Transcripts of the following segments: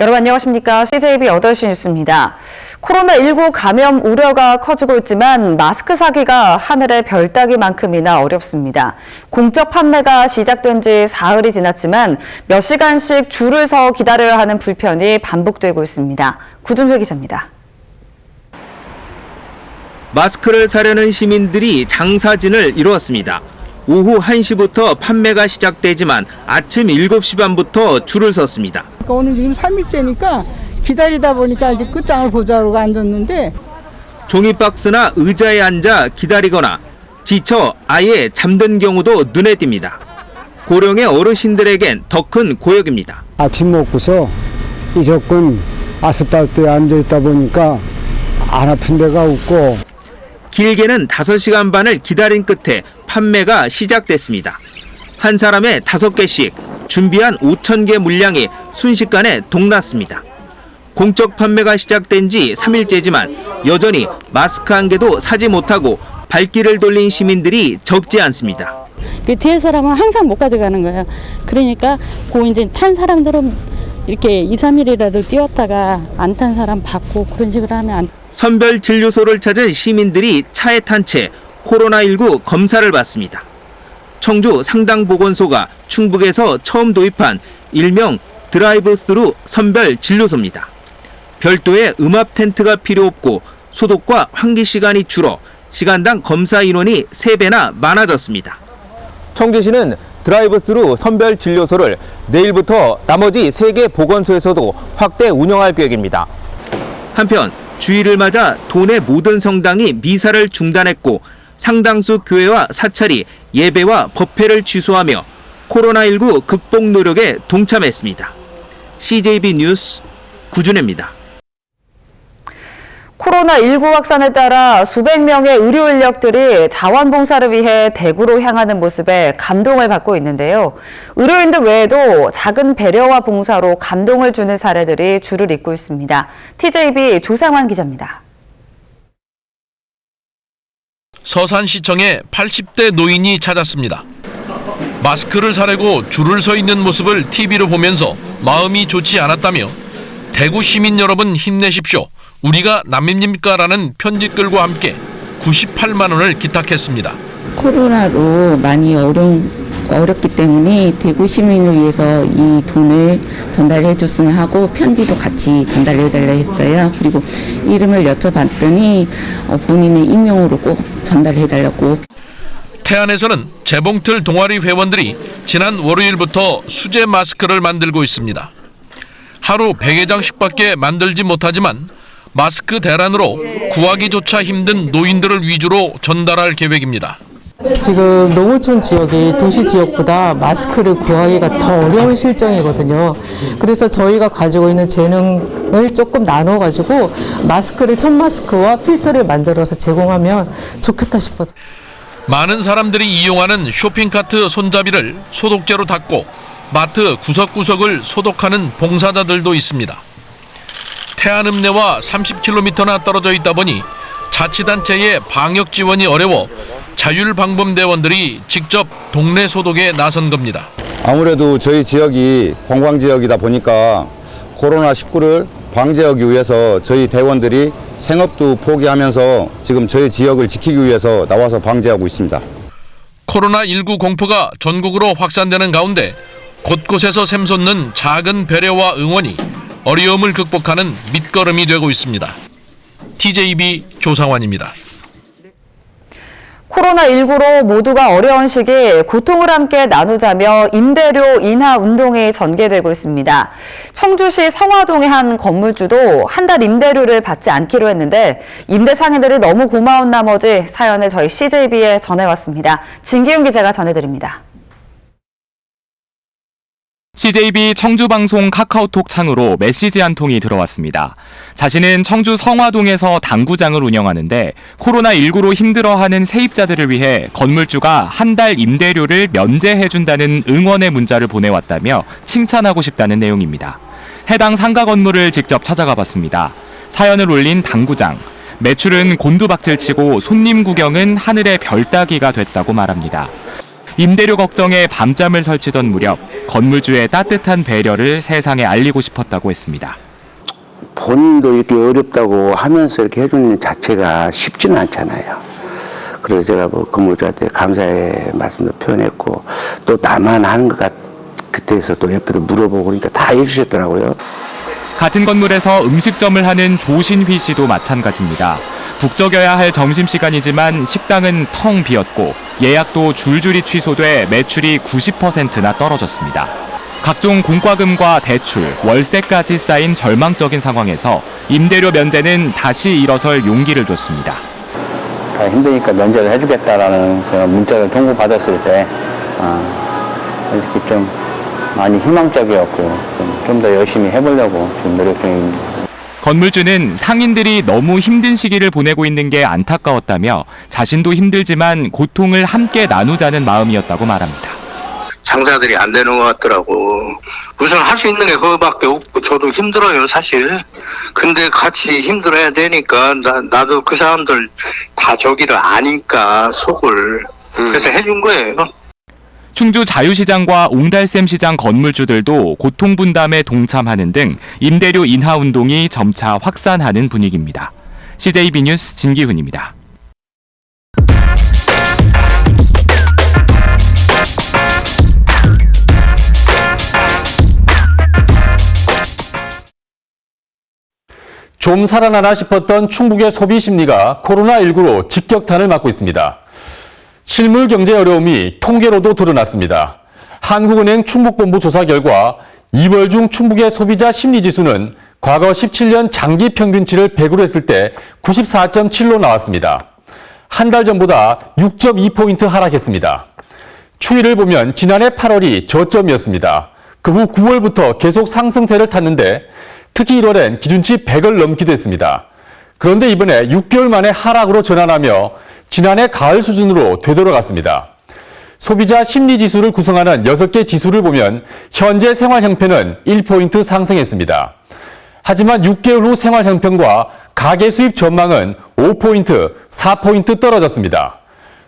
여러분 안녕하십니까? CJB 8시 뉴스입니다. 코로나19 감염 우려가 커지고 있지만 마스크 사기가 하늘의 별 따기만큼이나 어렵습니다. 공적 판매가 시작된 지 사흘이 지났지만 몇 시간씩 줄을 서 기다려야 하는 불편이 반복되고 있습니다. 구준회 기자입니다. 마스크를 사려는 시민들이 장사진을 이루었습니다. 오후 1시부터 판매가 시작되지만 아침 7시 반부터 줄을 섰습니다. 오늘 지금 3일째니까 기다리다 보니까 이제 끝장을 보자고 앉았는데 종이박스나 의자에 앉아 기다리거나 지쳐 아예 잠든 경우도 눈에 띕니다. 고령의 어르신들에겐 더 큰 고역입니다. 아침 먹고서 이조건 아스팔트에 앉아있다 보니까 안 아픈 데가 없고 길게는 5시간 반을 기다린 끝에 판매가 시작됐습니다. 한 사람에 5개씩 준비한 5,000개 물량이 순식간에 동났습니다. 공적 판매가 시작된 지 3일째지만 여전히 마스크 한 개도 사지 못하고 발길을 돌린 시민들이 적지 않습니다. 그 뒤에 사람은 항상 못 가져가는 거예요. 그러니까 이제 탄 사람들은 이렇게 2, 3일이라도 뛰었다가 안 탄 사람 받고 그런 식으로 하면 안. 선별 진료소를 찾은 시민들이 차에 탄 채 코로나19 검사를 받습니다. 청주 상당보건소가 충북에서 처음 도입한 일명 드라이브-스루 선별 진료소입니다. 별도의 음압 텐트가 필요 없고 소독과 환기 시간이 줄어 시간당 검사 인원이 3배나 많아졌습니다. 청주시는 드라이브-스루 선별 진료소를 내일부터 나머지 3개 보건소에서도 확대 운영할 계획입니다. 한편 주일을 맞아 도내 모든 성당이 미사를 중단했고 상당수 교회와 사찰이 예배와 법회를 취소하며 코로나19 극복 노력에 동참했습니다. CJB 뉴스 구준혜입니다. 코로나19 확산에 따라 수백 명의 의료 인력들이 자원봉사를 위해 대구로 향하는 모습에 감동을 받고 있는데요. 의료인들 외에도 작은 배려와 봉사로 감동을 주는 사례들이 줄을 잇고 있습니다. TJB 조상환 기자입니다. 서산시청에 80대 노인이 찾았습니다. 마스크를 사려고 줄을 서 있는 모습을 TV로 보면서 마음이 좋지 않았다며 대구 시민 여러분 힘내십시오. 우리가 남입니까라는 편지글과 함께 98만 원을 기탁했습니다. 코로나로 많이 어렵기 때문에 대구 시민을 위해서 이 돈을 전달해 줬으면 하고 편지도 같이 전달해 달라 했어요. 그리고 이름을 여쭤봤더니 본인의 익명으로 꼭 전달해 달라고. 태안에서는 재봉틀 동아리 회원들이 지난 월요일부터 수제 마스크를 만들고 있습니다. 하루 100회장씩밖에 만들지 못하지만 마스크 대란으로 구하기조차 힘든 노인들을 위주로 전달할 계획입니다. 지금 농어촌 지역이 도시 지역보다 마스크를 구하기가 더 어려운 실정이거든요. 그래서 저희가 가지고 있는 재능을 조금 나눠가지고 천마스크와 필터를 만들어서 제공하면 좋겠다 싶어서. 많은 사람들이 이용하는 쇼핑카트 손잡이를 소독제로 닦고 마트 구석구석을 소독하는 봉사자들도 있습니다. 태안읍내와 30km나 떨어져 있다 보니 자치단체의 방역 지원이 어려워 자율방범대원들이 직접 동네 소독에 나선 겁니다. 아무래도 저희 지역이 관광지역이다 보니까 코로나19를 방지하기 위해서 저희 대원들이 생업도 포기하면서 지금 저희 지역을 지키기 위해서 나와서 방지하고 있습니다. 코로나19 공포가 전국으로 확산되는 가운데 곳곳에서 샘솟는 작은 배려와 응원이 어려움을 극복하는 밑거름이 되고 있습니다. TJB 조상환입니다. 코로나19로 모두가 어려운 시기 고통을 함께 나누자며 임대료 인하 운동이 전개되고 있습니다. 청주시 성화동의 한 건물주도 한 달 임대료를 받지 않기로 했는데 임대 상인들이 너무 고마운 나머지 사연을 저희 CJB에 전해왔습니다. 진기훈 기자가 전해드립니다. CJB 청주방송 카카오톡 창으로 메시지 한 통이 들어왔습니다. 자신은 청주 성화동에서 당구장을 운영하는데 코로나19로 힘들어하는 세입자들을 위해 건물주가 한 달 임대료를 면제해준다는 응원의 문자를 보내왔다며 칭찬하고 싶다는 내용입니다. 해당 상가 건물을 직접 찾아가 봤습니다. 사연을 올린 당구장. 매출은 곤두박질치고 손님 구경은 하늘의 별 따기가 됐다고 말합니다. 임대료 걱정에 밤잠을 설치던 무렵 건물주의 따뜻한 배려를 세상에 알리고 싶었다고 했습니다. 본인도 이렇게 어렵다고 하면서 이렇게 해주는 자체가 쉽지는 않잖아요. 그래서 제가 뭐 건물주한테 감사의 말씀도 표현했고, 또 나만 하는 것 같아서 또 옆에도 물어보고 그러니까 다 해주셨더라고요. 같은 건물에서 음식점을 하는 조신휘 씨도 마찬가지입니다. 북적여야 할 점심시간이지만 식당은 텅 비었고 예약도 줄줄이 취소돼 매출이 90%나 떨어졌습니다. 각종 공과금과 대출, 월세까지 쌓인 절망적인 상황에서 임대료 면제는 다시 일어설 용기를 줬습니다. 다 힘드니까 면제를 해주겠다라는 그런 문자를 통보받았을 때 이렇게 좀 많이 희망적이었고 좀 더 열심히 해보려고 지금 노력 중입니다. 건물주는 상인들이 너무 힘든 시기를 보내고 있는 게 안타까웠다며 자신도 힘들지만 고통을 함께 나누자는 마음이었다고 말합니다. 장사들이 안 되는 것 같더라고. 우선 할 수 있는 게 그거밖에 없고 저도 힘들어요 사실. 근데 같이 힘들어야 되니까 나도 그 사람들 다 저기를 아니까 속을 그래서 해준 거예요. 충주 자유시장과 옹달샘 시장 건물주들도 고통 분담에 동참하는 등 임대료 인하 운동이 점차 확산하는 분위기입니다. CJB 뉴스 진기훈입니다. 좀 살아나나 싶었던 충북의 소비 심리가 코로나19로 직격탄을 맞고 있습니다. 실물 경제 어려움이 통계로도 드러났습니다. 한국은행 충북본부 조사 결과 2월 중 충북의 소비자 심리지수는 과거 17년 장기 평균치를 100으로 했을 때 94.7로 나왔습니다. 한 달 전보다 6.2포인트 하락했습니다. 추이를 보면 지난해 8월이 저점이었습니다. 그 후 9월부터 계속 상승세를 탔는데 특히 1월엔 기준치 100을 넘기도 했습니다. 그런데 이번에 6개월 만에 하락으로 전환하며 지난해 가을 수준으로 되돌아갔습니다. 소비자 심리지수를 구성하는 6개 지수를 보면 현재 생활 형편은 1포인트 상승했습니다. 하지만 6개월 후 생활 형편과 가계 수입 전망은 5포인트, 4포인트 떨어졌습니다.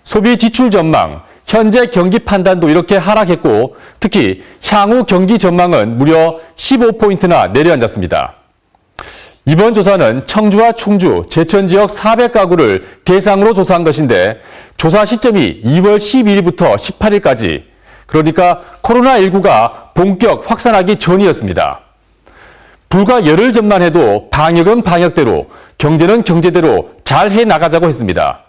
소비 지출 전망, 현재 경기 판단도 이렇게 하락했고 특히 향후 경기 전망은 무려 15포인트나 내려앉았습니다. 이번 조사는 청주와 충주, 제천 지역 400가구를 대상으로 조사한 것인데 조사 시점이 2월 12일부터 18일까지, 그러니까 코로나19가 본격 확산하기 전이었습니다. 불과 열흘 전만 해도 방역은 방역대로, 경제는 경제대로 잘 해나가자고 했습니다.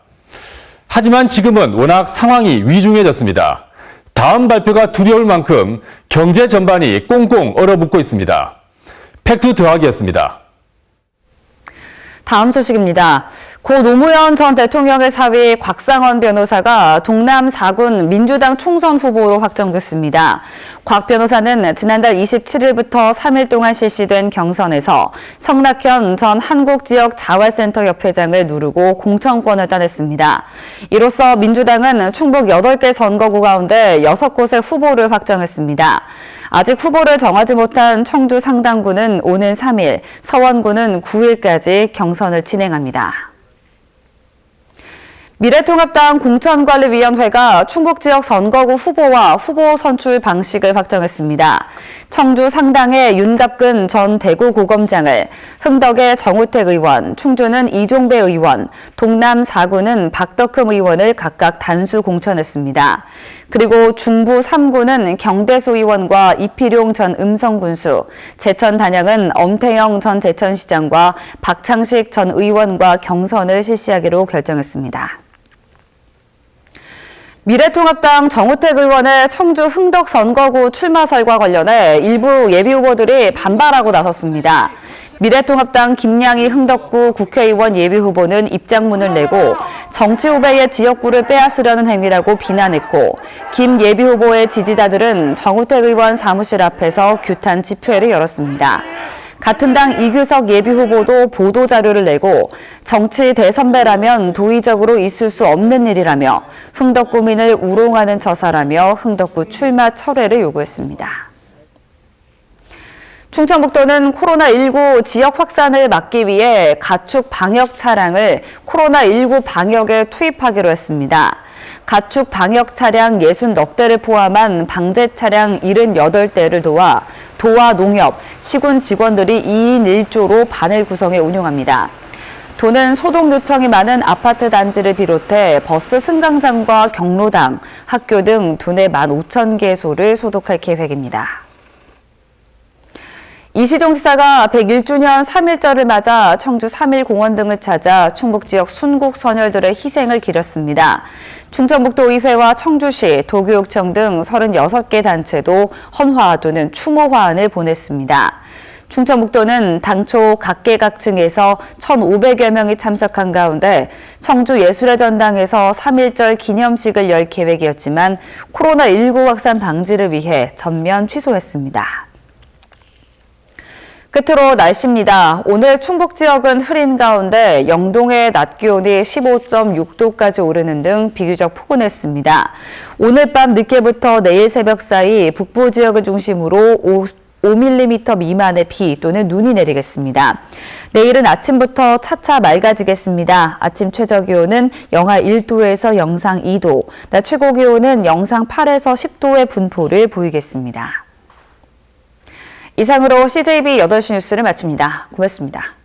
하지만 지금은 워낙 상황이 위중해졌습니다. 다음 발표가 두려울 만큼 경제 전반이 꽁꽁 얼어붙고 있습니다. 팩트 더하기였습니다. 다음 소식입니다. 고 노무현 전 대통령의 사위 곽상원 변호사가 동남 4군 민주당 총선 후보로 확정됐습니다. 곽 변호사는 지난달 27일부터 3일 동안 실시된 경선에서 성낙현 전 한국지역자활센터 협회장을 누르고 공천권을 따냈습니다. 이로써 민주당은 충북 8개 선거구 가운데 6곳의 후보를 확정했습니다. 아직 후보를 정하지 못한 청주 상당구는 오는 3일, 서원구는 9일까지 경선을 진행합니다. 미래통합당 공천관리위원회가 충북 지역 선거구 후보와 후보 선출 방식을 확정했습니다. 청주 상당의 윤갑근 전 대구고검장을, 흥덕의 정우택 의원, 충주는 이종배 의원, 동남 4구는 박덕흠 의원을 각각 단수 공천했습니다. 그리고 중부 3구는 경대수 의원과 이필용 전 음성군수, 제천 단양은 엄태영 전 제천시장과 박창식 전 의원과 경선을 실시하기로 결정했습니다. 미래통합당 정우택 의원의 청주 흥덕 선거구 출마설과 관련해 일부 예비후보들이 반발하고 나섰습니다. 미래통합당 김양희 흥덕구 국회의원 예비후보는 입장문을 내고 정치 후배의 지역구를 빼앗으려는 행위라고 비난했고, 김 예비후보의 지지자들은 정우택 의원 사무실 앞에서 규탄 집회를 열었습니다. 같은 당 이규석 예비후보도 보도자료를 내고 정치 대선배라면 도의적으로 있을 수 없는 일이라며 흥덕구민을 우롱하는 처사라며 흥덕구 출마 철회를 요구했습니다. 충청북도는 코로나19 지역 확산을 막기 위해 가축 방역 차량을 코로나19 방역에 투입하기로 했습니다. 가축 방역 차량 60넉대를 포함한 방제 차량 78대를 도와 농협, 시군 직원들이 2인 1조로 반을 구성해 운용합니다. 도는 소독 요청이 많은 아파트 단지를 비롯해 버스 승강장과 경로당, 학교 등 도내 15,000개소를 소독할 계획입니다. 이시동 지사가 101주년 3.1절을 맞아 청주 3.1공원 등을 찾아 충북 지역 순국 선열들의 희생을 기렸습니다. 충청북도의회와 청주시, 도교육청 등 36개 단체도 헌화 또는 추모 화환을 보냈습니다. 충청북도는 당초 각계각층에서 1,500여 명이 참석한 가운데 청주 예술의 전당에서 3.1절 기념식을 열 계획이었지만 코로나19 확산 방지를 위해 전면 취소했습니다. 끝으로 날씨입니다. 오늘 충북 지역은 흐린 가운데 영동의 낮 기온이 15.6도까지 오르는 등 비교적 포근했습니다. 오늘 밤 늦게부터 내일 새벽 사이 북부 지역을 중심으로 5mm 미만의 비 또는 눈이 내리겠습니다. 내일은 아침부터 차차 맑아지겠습니다. 아침 최저 기온은 영하 1도에서 영상 2도, 낮 최고 기온은 영상 8에서 10도의 분포를 보이겠습니다. 이상으로 CJB 8시 뉴스를 마칩니다. 고맙습니다.